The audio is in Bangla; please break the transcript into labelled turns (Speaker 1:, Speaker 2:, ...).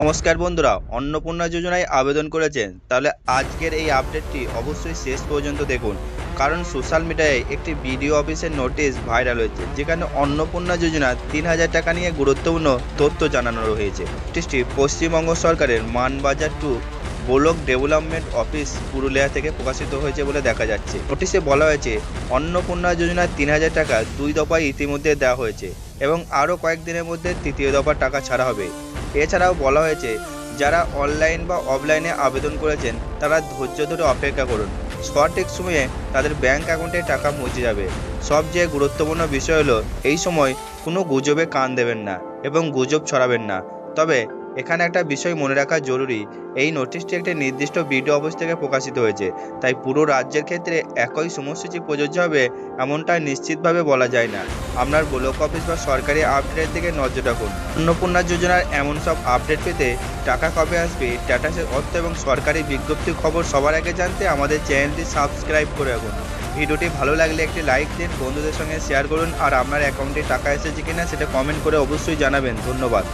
Speaker 1: নমস্কার বন্ধুরা, অন্নপূর্ণা যোজনায় আবেদন করেছেন তাহলে আজকের এই আপডেটটি অবশ্যই শেষ পর্যন্ত দেখুন। কারণ সোশ্যাল মিডিয়ায় একটি বিডিও অফিসের নোটিশ ভাইরাল হয়েছে, যেখানে অন্নপূর্ণা যোজনা 3,000 টাকা নিয়ে গুরুত্বপূর্ণ তথ্য জানানো হয়েছে। নোটিশটি পশ্চিমবঙ্গ সরকারের Manbazar two block development office Purulia থেকে প্রকাশিত হয়েছে বলে দেখা যাচ্ছে। নোটিশে বলা হয়েছে অন্নপূর্ণা যোজনার 3,000 টাকা 2 দফায় ইতিমধ্যে দেওয়া হয়েছে এবং আরও কয়েকদিনের মধ্যে তৃতীয় দফার টাকা ছাড়া হবে। এছাড়াও বলা হয়েছে যারা অনলাইন বা অফলাইনে আবেদন করেছেন তারা ধৈর্য ধরে অপেক্ষা করুন, সঠিক সময়ে তাদের ব্যাংক অ্যাকাউন্টে টাকা পৌঁছে যাবে। সবচেয়ে গুরুত্বপূর্ণ বিষয় হলো এই সময় কোনো গুজবে কান দেবেন না এবং গুজব ছড়াবেন না। তবে এখানে একটা বিষয় মনে রাখা জরুরি, এই নোটিশটি একটি নির্দিষ্ট বিডিও অফিস থেকে প্রকাশিত হয়েছে, তাই পুরো রাজ্যের ক্ষেত্রে একই সময়সূচি প্রযোজ্য হবে এমনটা নিশ্চিতভাবে বলা যায় না। আপনার ব্লক অফিস বা সরকারি আপডেটের দিকে নজর রাখুন। অন্নপূর্ণা যোজনার এমন সব আপডেট পেতে টাকা কবে আসবে, স্ট্যাটাসের অর্থ এবং সরকারি বিজ্ঞপ্তির খবর সবার আগে জানতে আমাদের চ্যানেলটি সাবস্ক্রাইব করে রাখুন। ভিডিওটি ভালো লাগলে একটি লাইক দিন, বন্ধুদের সঙ্গে শেয়ার করুন আর আপনার অ্যাকাউন্টে টাকা এসেছে কিনা সেটা কমেন্ট করে অবশ্যই জানাবেন। ধন্যবাদ।